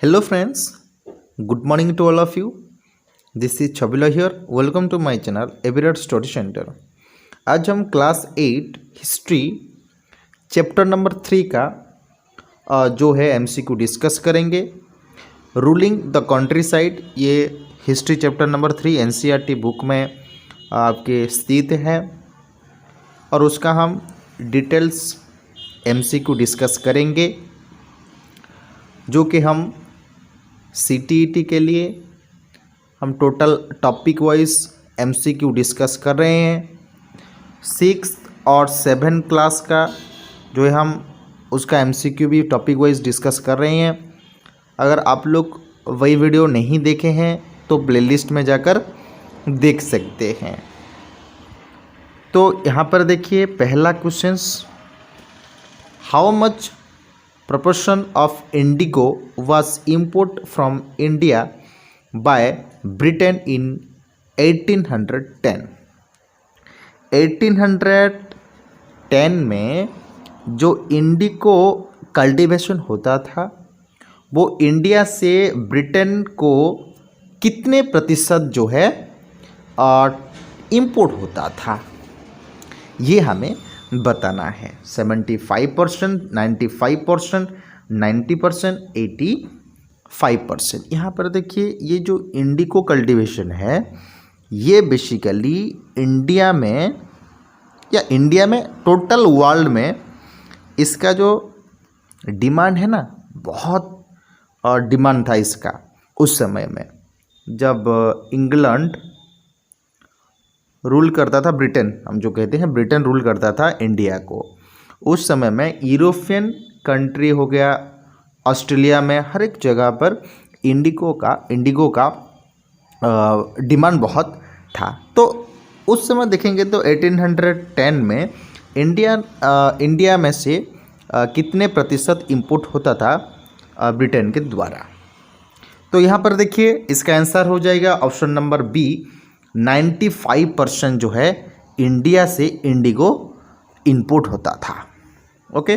Hello friends, good morning to all of you. This is Chabila here. Welcome to my channel Everett Study Center. आज हम class 8 history chapter number 3 का जो है MCQ discuss करेंगे। Ruling the country side, ये history chapter number 3 NCERT book में आपके स्थित है और उसका हम डिटेल्स एमसीक्यू डिस्कस करेंगे जो कि हम सीटीईटी के लिए हम total topic wise MCQ discuss कर रहे हैं। 6 और 7 क्लास का जो है हम उसका एमसीक्यू भी टॉपिक वाइज डिस्कस कर रहे हैं। अगर आप लोग वही वीडियो नहीं देखे हैं तो प्लेलिस्ट में जाकर देख सकते हैं। तो यहाँ पर देखिए पहला questions, how much proportion of indigo was import from India by Britain in 1810। 1810 में जो इंडिको कल्टीवेशन होता था वो इंडिया से ब्रिटेन को कितने प्रतिशत जो है इंपोर्ट होता था, ये हमें बताना है। 75%, 95%, 90%, 85%। यहाँ पर देखिए ये जो इंडिको कल्टीवेशन है ये बेसिकली इंडिया में टोटल वर्ल्ड में इसका जो डिमांड है ना, बहुत डिमांड था इसका। उस समय में जब इंग्लैंड रूल करता था, ब्रिटेन हम जो कहते हैं ब्रिटेन रूल करता था इंडिया को, उस समय में यूरोपियन कंट्री हो गया, ऑस्ट्रेलिया में हर एक जगह पर इंडिगो का डिमांड बहुत था। तो उस समय देखेंगे तो 1810 में इंडिया में से कितने प्रतिशत इंपोर्ट होता था ब्रिटेन के द्वारा। तो यहाँ पर देखिए इसका आंसर हो जाएगा ऑप्शन नंबर बी, 95% जो है इंडिया से इंडिगो इंपोर्ट होता था। ओके,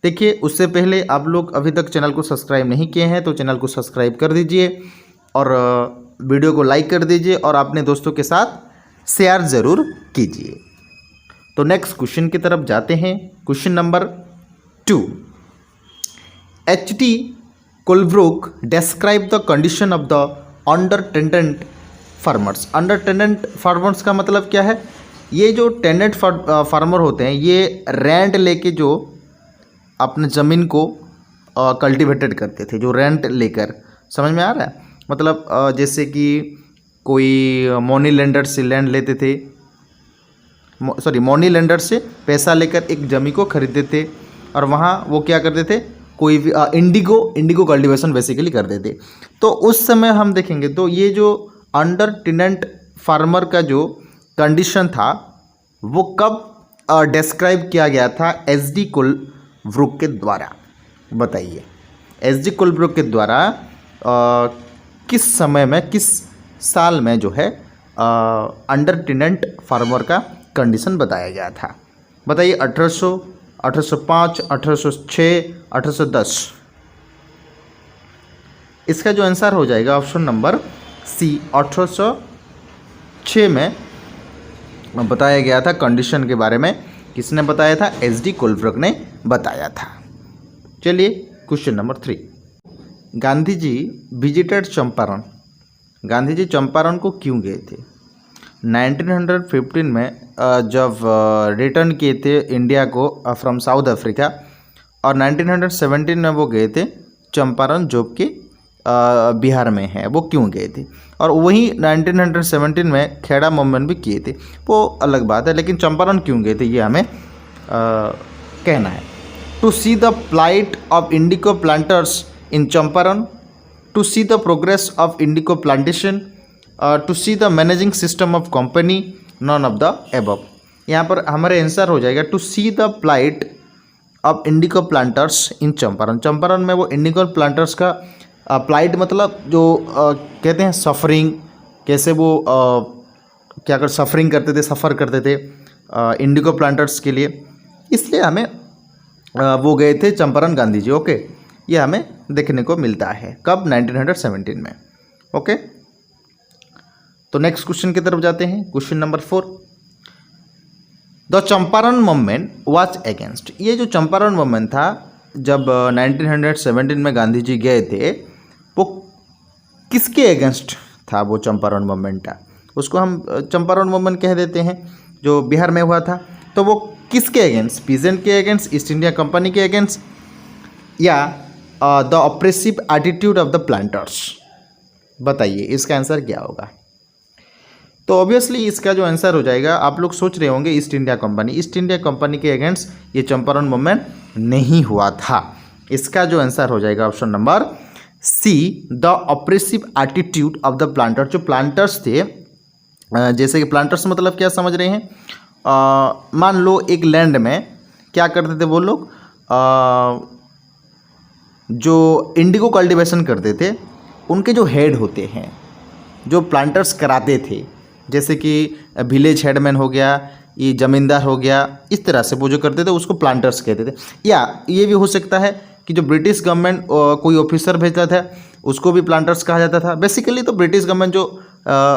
देखिए उससे पहले आप लोग अभी तक चैनल को सब्सक्राइब नहीं किए हैं तो चैनल को सब्सक्राइब कर दीजिए और वीडियो को लाइक कर दीजिए और अपने दोस्तों के साथ शेयर ज़रूर कीजिए। तो नेक्स्ट क्वेश्चन की तरफ जाते हैं। Question number 2, H.T. Colebrooke describe the condition of the under tenant farmers. Under tenant farmers का मतलब क्या है? ये जो टेनेंट फार्मर होते हैं ये रेंट लेके जो अपने ज़मीन को कल्टीवेटेड करते थे, जो रेंट लेकर, समझ में आ रहा है? मतलब जैसे कि कोई मनी लेंडर से लैंड लेते थे, मनी लेंडर से पैसा लेकर एक ज़मीन को खरीदते थे और वहाँ वो क्या करते थे, कोई भी इंडिगो कल्टीवेशन बेसिकली करते थे। तो उस समय हम देखेंगे तो ये जो अंडर टेनेंट फार्मर का जो कंडीशन था वो कब डिस्क्राइब किया गया था? एच.डी. कोलब्रुक के द्वारा। बताइए एच.डी. कोलब्रुक के द्वारा किस समय में, किस साल में जो है अंडर टेनेंट फार्मर का कंडीशन बताया गया था? बताइए 1800, 1805, 1806, 1810। इसका जो आंसर हो जाएगा ऑप्शन नंबर सी, 1806 में बताया गया था। कंडीशन के बारे में किसने बताया था? एच.डी. कोलब्रुक ने बताया था। चलिए question number 3, Gandhi ji visited Champaran. Gandhi ji Champaran को क्यों गए थे? 1915 में जब रिटर्न किए थे इंडिया को फ्रॉम साउथ अफ्रीका, और 1917 में वो गए थे चंपारण जो कि बिहार में है, वो क्यों गए थे? और वहीं 1917 में खेड़ा मूवमेंट भी किए थे, वो अलग बात है, लेकिन चंपारण क्यों गए थे ये हमें कहना है। To see the plight of indigo planters in Champaran, to see the progress of indigo plantation, to see the managing system of company, none of the above. यहाँ पर हमारे आंसर हो जाएगा to see the plight of indigo planters in Champaran. Champaran में वो इंडिको planters का plight मतलब जो कहते हैं सफरिंग, कैसे वो क्या कर सफरिंग करते थे, सफ़र करते थे इंडिको प्लांटर्स के लिए, इसलिए हमें वो गए थे चंपारण गांधी जी। ओके, यह हमें देखने को मिलता है। कब? 1917 में। ओके, तो नेक्स्ट क्वेश्चन की तरफ जाते हैं। Question number 4, the Champaran movement was against. ये जो चंपारण मूवमेंट था, जब 1917 में गांधी जी गए थे, वो किसके अगेंस्ट था? वो चंपारण मूवमेंट था, उसको हम चंपारण मूवमेंट कह देते हैं, जो बिहार में हुआ था। तो वो किसके अगेंस्ट? पीजेंट के अगेंस्ट, ईस्ट इंडिया कंपनी के अगेंस्ट, या the oppressive attitude of the planters? बताइए इसका आंसर क्या होगा। तो ऑब्वियसली इसका जो आंसर हो जाएगा, आप लोग सोच रहे होंगे east India company. East India company के अगेंस्ट ये चंपारण मूवमेंट नहीं हुआ था। इसका जो आंसर हो जाएगा option number C, the oppressive attitude of the planters. जो प्लांटर्स थे, जैसे कि प्लांटर्स मतलब क्या समझ रहे हैं? मान लो एक लैंड में क्या करते थे वो लोग, जो इंडिगो कल्टीवेशन करते थे, उनके जो हेड होते हैं, जो प्लांटर्स कराते थे, जैसे कि विलेज हेडमैन हो गया, ये जमींदार हो गया, इस तरह से वो जो करते थे उसको प्लांटर्स कहते थे। या ये भी हो सकता है कि जो ब्रिटिश गवर्नमेंट कोई ऑफिसर भेजता था उसको भी प्लांटर्स कहा जाता था। बेसिकली तो ब्रिटिश गवर्नमेंट जो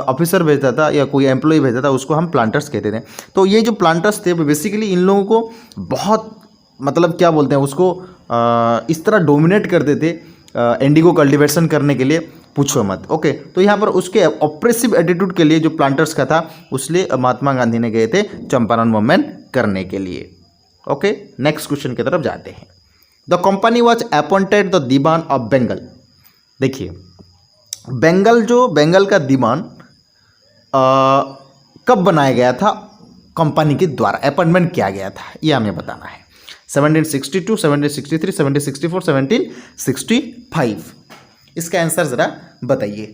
ऑफिसर भेजता था या कोई एम्प्लॉय भेजता था उसको हम प्लांटर्स कहते थे। तो ये जो प्लांटर्स थे वो बेसिकली इन लोगों को बहुत, मतलब क्या बोलते हैं उसको, इस तरह डोमिनेट करते थे इंडिगो कल्टीवेशन करने के लिए, पूछो मत। ओके, तो यहाँ पर उसके ऑप्रेसिव एटीट्यूड के लिए जो प्लांटर्स का था, उसलिए महात्मा गांधी ने गए थे चंपारण मूवमेंट करने के लिए। ओके, नेक्स्ट क्वेश्चन की तरफ जाते हैं। The company was appointed the Diwan of Bengal. देखिए, बंगाल का दीवान कब बनाया गया था? कंपनी के द्वारा अपॉइंटमेंट किया गया था, यह हमें बताना है। 1762, 1763, 1764, 1765। इसका आंसर जरा बताइए।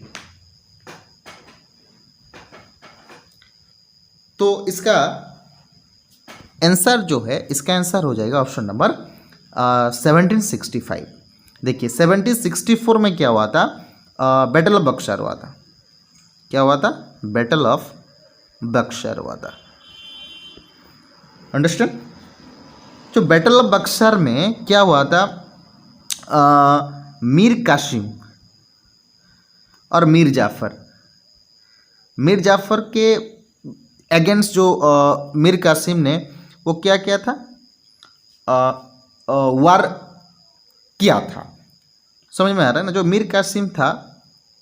तो इसका आंसर जो है, इसका आंसर हो जाएगा ऑप्शन नंबर 1765। देखिए 1764 में क्या हुआ था? बैटल ऑफ बक्सर हुआ था। क्या हुआ था? बैटल ऑफ बक्सर हुआ था। अंडरस्टैंड? जो बैटल ऑफ बक्सर में क्या हुआ था, मीर कासिम और मीर जाफ़र के अगेंस्ट जो मीर कासिम ने वो क्या किया था, वार किया था। समझ में आ रहा है ना? जो मीर कासिम था,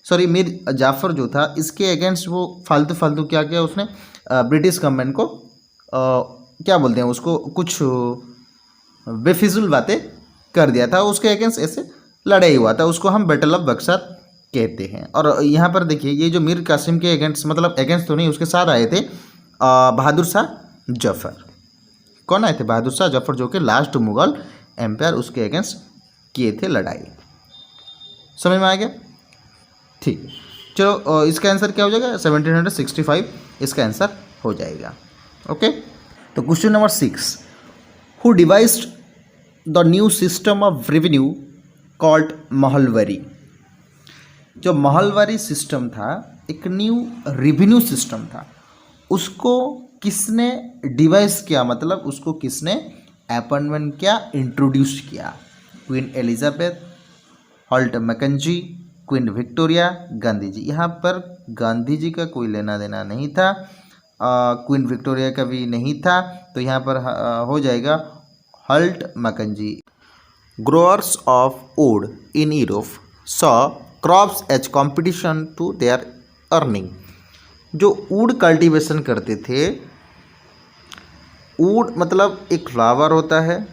सॉरी मीर जाफ़र जो था, इसके अगेंस्ट वो फालतू क्या किया उसने, ब्रिटिश गवर्नमेंट को क्या बोलते हैं उसको, कुछ बेफिजुल बातें कर दिया था, उसके अगेंस्ट ऐसे लड़ाई हुआ था, उसको हम बैटल ऑफ बक्सर कहते हैं। और यहाँ पर देखिए, ये जो मीर कासिम के अगेंस्ट, मतलब अगेंस्ट तो नहीं, उसके साथ आए थे बहादुर शाह जफर। कौन आए थे? बहादुर शाह जफर, जो कि लास्ट मुगल एम्पायर, उसके अगेंस्ट किए थे लड़ाई। समझ में आ गया? ठीक, चलो इसका आंसर क्या हो जाएगा? 1765 इसका आंसर हो जाएगा। ओके, तो question number 6, who devised the new system of revenue called Mahalwari. जो महलवारी सिस्टम था, एक न्यू रेवेन्यू सिस्टम था, उसको किसने डिवाइस किया, मतलब उसको किसने अपॉइंटमेंट किया, इंट्रोड्यूस किया? Queen Elizabeth, Holt Mackenzie, Queen Victoria, Gandhi ji. यहाँ पर गांधी जी का कोई लेना देना नहीं था, क्वीन विक्टोरिया का भी नहीं था, तो यहाँ पर हो जाएगा Holt Mackenzie. Growers of woad in Europe saw crops as competition to their earning. जो वुड कल्टीवेशन करते थे, वुड मतलब एक फ्लावर होता है,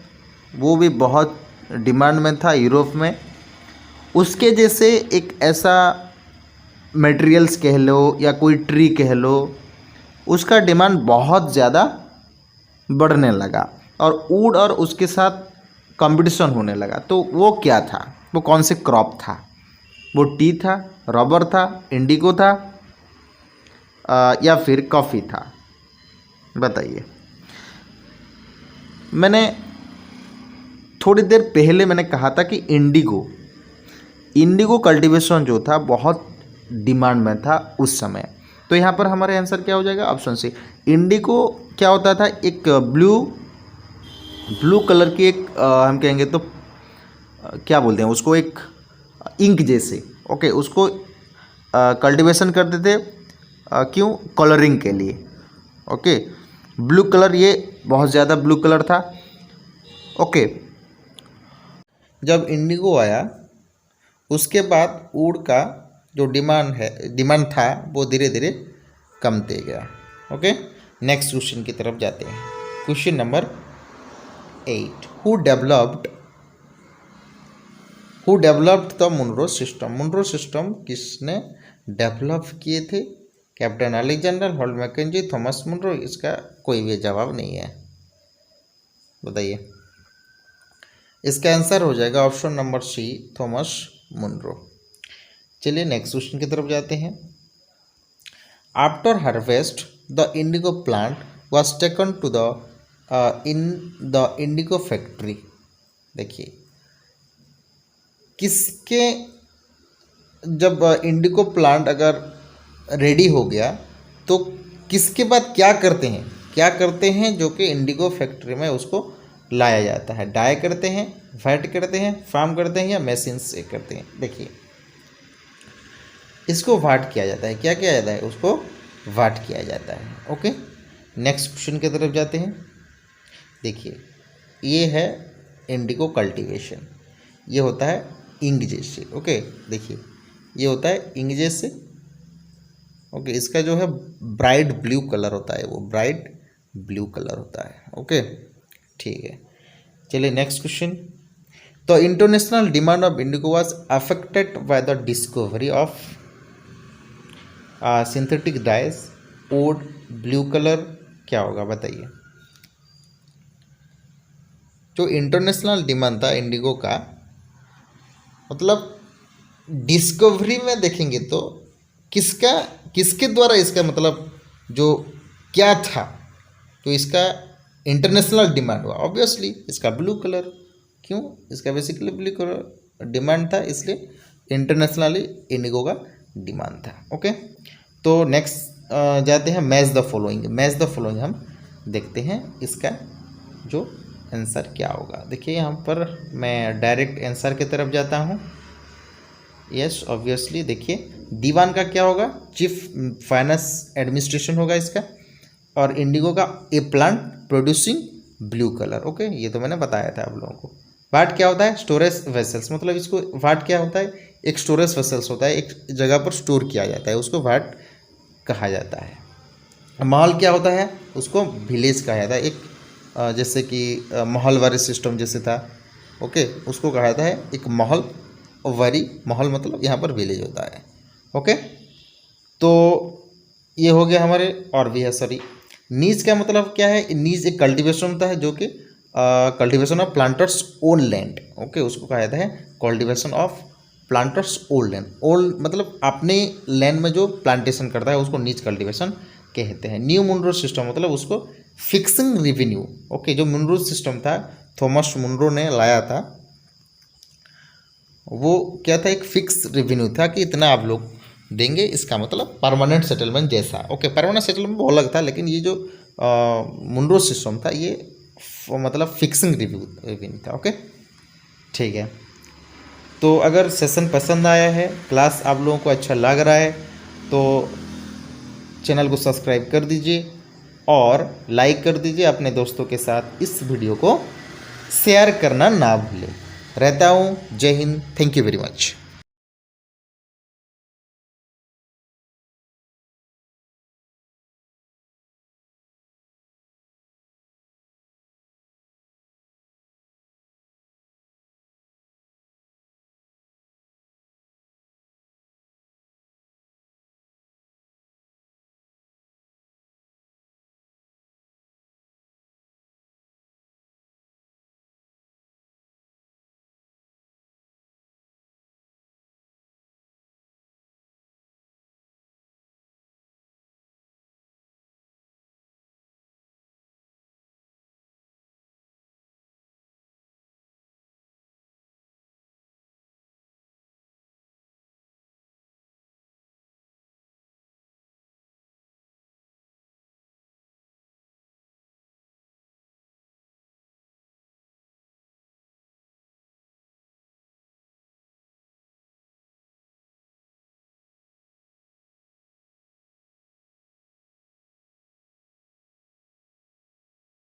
वो भी बहुत डिमांड में था यूरोप में। उसके जैसे एक ऐसा मटेरियल्स कह लो या कोई ट्री कह लो, उसका डिमांड बहुत ज़्यादा बढ़ने लगा और वुड और उसके साथ कंपटीशन होने लगा। तो वो क्या था, वो कौन से क्रॉप था? वो टी था, रबर था, इंडिगो था, या फिर कॉफ़ी था? बताइए। मैंने थोड़ी देर पहले मैंने कहा था कि इंडिगो कल्टीवेशन जो था बहुत डिमांड में था उस समय। तो यहाँ पर हमारे आंसर क्या हो जाएगा? Option C. इंडिगो क्या होता था? एक ब्लू कलर की एक हम कहेंगे तो क्या बोलते हैं उसको, एक इंक जैसे, ओके, उसको कल्टीवेशन करते थे, क्यों, कलरिंग के लिए, ओके। ब्लू कलर, ये बहुत ज़्यादा ब्लू कलर था, ओके। जब इंडिगो आया उसके बाद वुड का जो डिमांड था वो धीरे धीरे कमते गया, ओके। नेक्स्ट क्वेश्चन की तरफ जाते हैं। Question number 8, who developed the Munro system. Munro system किसने डेवलप किए थे? Captain Alexander, Holt Mackenzie, Thomas Munro. इसका कोई भी जवाब नहीं है, बताइए। इसका आंसर हो जाएगा option number C, Thomas Munro. चलिए नेक्स्ट क्वेश्चन की तरफ जाते हैं। After harvest the indigo plant was taken to the indigo factory. देखिए, किसके, जब इंडिगो प्लांट अगर रेडी हो गया तो किसके बाद क्या करते हैं जो कि इंडिगो फैक्ट्री में उसको लाया जाता है? डाई करते हैं, वेट करते हैं, फार्म करते हैं, या मशीन से करते हैं? देखिए, इसको वाट किया जाता है। क्या किया जाता है? उसको वाट किया जाता है, ओके। नेक्स्ट क्वेश्चन की तरफ जाते हैं। देखिए, ये है इंडिगो कल्टीवेशन, ये होता है इंक जैसे, ओके। देखिए, ये होता है इंक जैसे, ओके। इसका जो है ब्राइट ब्लू कलर होता है, वो ब्राइट ब्लू कलर होता है, ओके, ठीक है। चलिए नेक्स्ट क्वेश्चन। तो international demand of Indigo was affected by the discovery of synthetic dies, would, blue colour, क्या होगा बताइए। जो इंटरनेशनल डिमांड था इंडिगो का, मतलब डिस्कवरी में देखेंगे तो किसके द्वारा इसका मतलब जो क्या था, तो इसका इंटरनेशनल डिमांड हुआ। ऑब्वियसली इसका ब्लू कलर, क्यों, इसका बेसिकली ब्लू कलर डिमांड था, इसलिए इंटरनेशनली इंडिगो का डिमांड था, ओके। तो नेक्स्ट जाते हैं, मैच द फॉलोइंग हम देखते हैं इसका जो आंसर क्या होगा। देखिए, यहाँ पर मैं डायरेक्ट आंसर की तरफ जाता हूँ। यस, ऑब्वियसली देखिए, दीवान का क्या होगा? चीफ फाइनेंस एडमिनिस्ट्रेशन होगा इसका। और इंडिगो का a plant producing blue colour, okay, ये तो मैंने बताया था आप लोगों को। वाट क्या होता है? स्टोरेज वेसल्स, मतलब इसको वाट क्या होता है? एक स्टोरेज वेसल्स होता है, एक जगह पर स्टोर किया जाता है, उसको वाट कहा जाता है। महल क्या होता है? उसको विलेज कहा जाता है, एक जैसे कि महल वारी सिस्टम जैसे था, ओके, उसको कहा जाता है एक महल। वारी महल मतलब यहाँ पर विलेज होता है, ओके। तो ये हो गया हमारे, और भी है, सॉरी। नीज का मतलब क्या है? नीज एक कल्टीवेशन होता है जो कि cultivation of planters own land, okay, उसको कहा जाता है cultivation of planters own land. Own मतलब अपने लैंड में जो प्लांटेशन करता है उसको नीज कल्टीवेशन कहते हैं। न्यू मुनरो सिस्टम मतलब उसको फिक्सिंग रेवेन्यू, ओके। जो मुनरो सिस्टम था, थॉमस मुनरो ने लाया था, वो क्या था? एक फिक्स रेवेन्यू था कि इतना आप लोग देंगे, इसका मतलब परमानेंट सेटलमेंट जैसा, ओके। परमानेंट सेटलमेंट वो अलग था, लेकिन ये जो मुनरो सिस्टम था ये मतलब फिक्सिंग रेवेन्यू था, ओके, ठीक है। तो अगर सेशन पसंद आया है, क्लास आप लोगों को अच्छा लग रहा है, तो चैनल को सब्सक्राइब कर दीजिए और लाइक कर दीजिए। अपने दोस्तों के साथ इस वीडियो को शेयर करना ना भूलें। रहता हूँ, जय Hind, thank you very much.